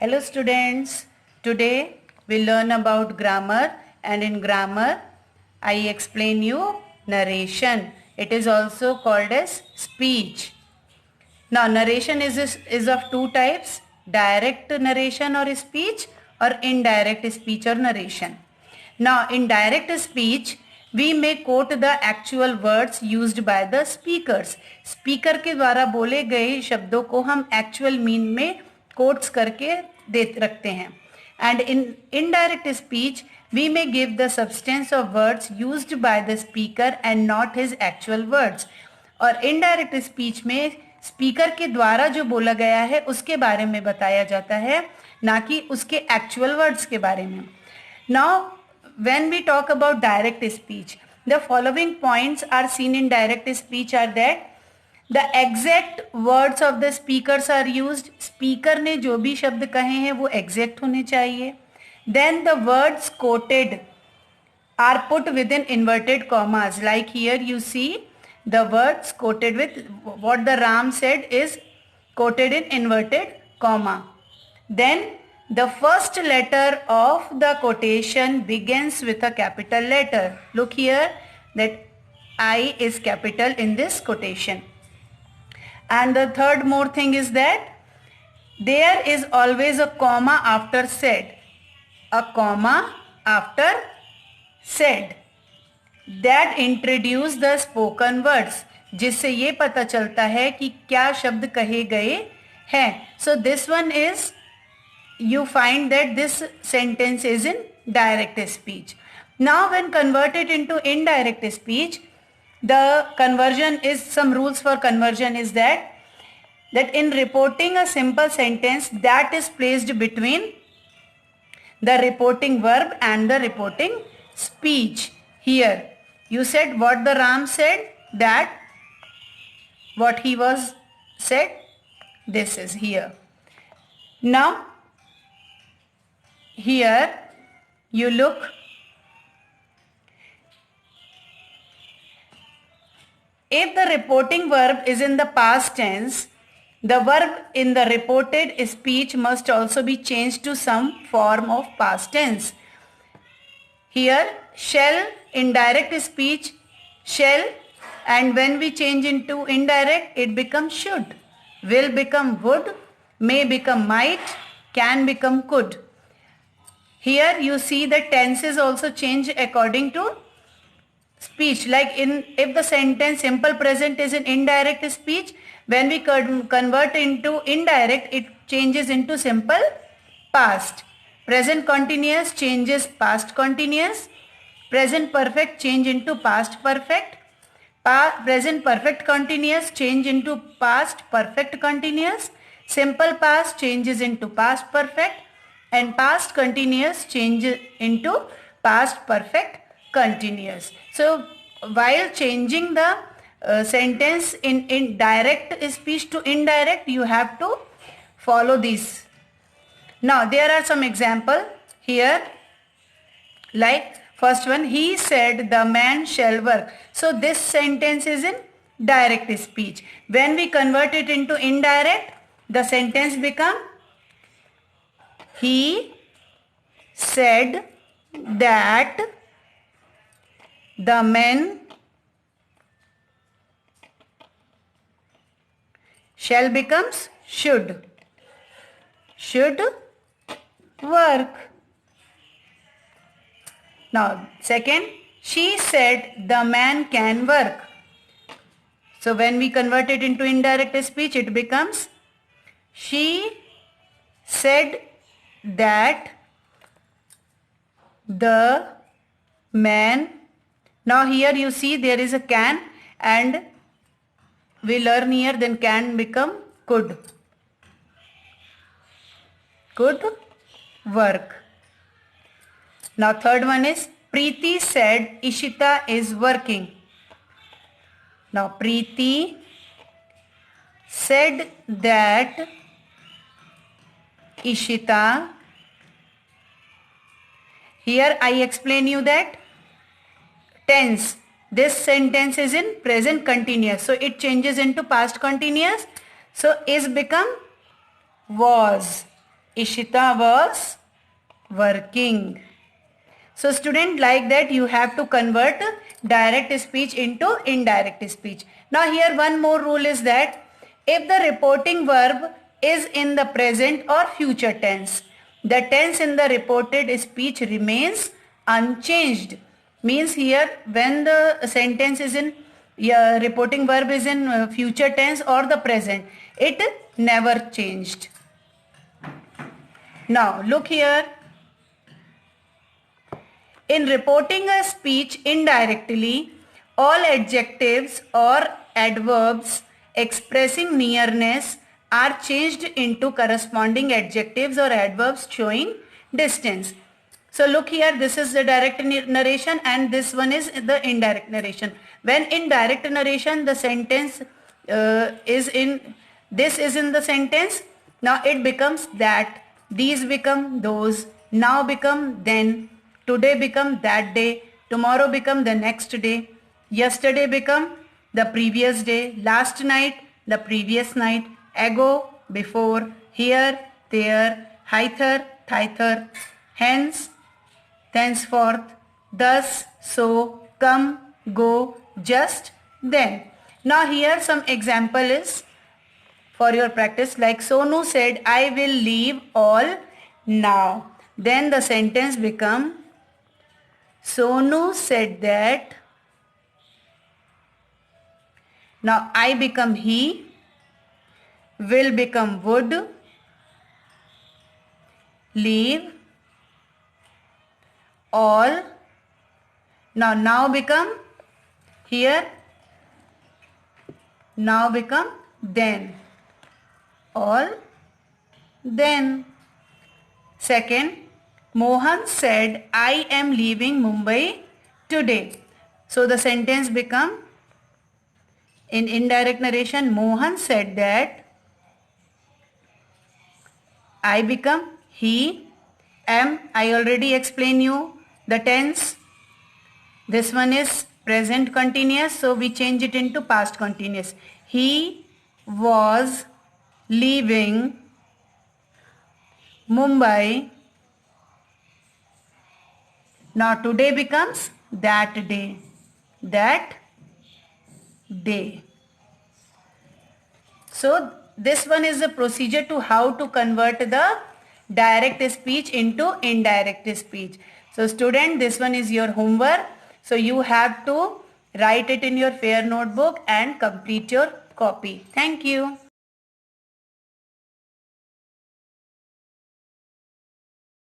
Hello students, today we learn about grammar, and in grammar I explain you narration. It is also called as speech. Now narration is of two types, direct narration or speech or indirect speech or narration. Now in direct speech we may quote the actual words used by the speakers. Speaker के द्वारा बोले गए शब्दों को हम actual mean में quotes करके दे रखते हैं. And in indirect speech we may give the substance of words used by the speaker and not his actual words. और indirect speech में स्पीकर के द्वारा जो बोला गया है उसके बारे में बताया जाता है, ना कि उसके एक्चुअल वर्ड्स के बारे में. Now when we talk about direct speech, the following points are seen in direct speech are that the exact words of the speakers are used. speaker ने जो भी शब्द कहे हैं वो exact होने चाहिए. Then the words quoted are put within inverted commas, like here you see the words quoted with what the Ram said is quoted in inverted comma. Then the first letter of the quotation begins with a capital letter. Look here that I is capital in this quotation. And the third more thing is that there is always a comma after said. A comma after said that introduce the spoken words, जिससे ये पता चलता है कि क्या शब्द कहे गए हैं. So this one is, you find that this sentence is in direct speech. Now when converted into indirect speech, the conversion is, some rules for conversion is that in reporting a simple sentence that is placed between the reporting verb and the reporting speech. Here you said what the Ram said, that what he was said, this is here. Now here you look, if the reporting verb is in the past tense, the verb in the reported speech must also be changed to some form of past tense. Here shall, in direct speech shall, and when we change into indirect it becomes should, will become would, may become might, can become could. Here you see the tenses also change according to speech, like if the sentence simple present is in indirect speech, when we convert into indirect it changes into simple past. Present continuous changes past continuous. Present perfect change into past perfect. Present perfect continuous change into past perfect continuous. Simple past changes into past perfect, and past continuous changes into past perfect continuous. So while changing the sentence in direct speech to indirect, you have to follow these. Now there are some example here, like first one, he said the man shall work. So this sentence is in direct speech. When we convert it into indirect, the sentence become he said that the man shall becomes should work. Now second, she said the man can work. So when we convert it into indirect speech it becomes she said that the man. Now here you see there is a can, and we learn here then can become could work. Now third one is Preeti said Ishita is working. Now Preeti said that Ishita. Here I explain you that tense, this sentence is in present continuous, so it changes into past continuous. So is become was. Ishita was working. So student, like that you have to convert direct speech into indirect speech. Now here one more rule is that if the reporting verb is in the present or future tense, the tense in the reported speech remains unchanged. Means here when the sentence is in reporting verb is in future tense or the present, it never changed. Now look here. In reporting a speech indirectly, all adjectives or adverbs expressing nearness are changed into corresponding adjectives or adverbs showing distance. So look here, this is the direct narration and this one is the indirect narration. When in direct narration the sentence is in, this is in the sentence, now it becomes that, these become those, now become then, today become that day, tomorrow become the next day, yesterday become the previous day, last night the previous night, ago before, here, there, hither, thither, hence, thenceforth, thus, so, come, go, just, then. Now here some example is for your practice, like Sonu said, I will leave all now. Then the sentence become, Sonu said that, now I become he, will become would, leave, all, now become here, now become then, all, then. Second, Mohan said, I am leaving Mumbai today. So the sentence become, in indirect narration, Mohan said that, I become he, am, I already explained you the tense. This one is present continuous, so we change it into past continuous. He was leaving Mumbai. Now today becomes that day. That day. So this one is the procedure to how to convert the direct speech into indirect speech. So student, this one is your homework. So you have to write it in your fair notebook and complete your copy. Thank you.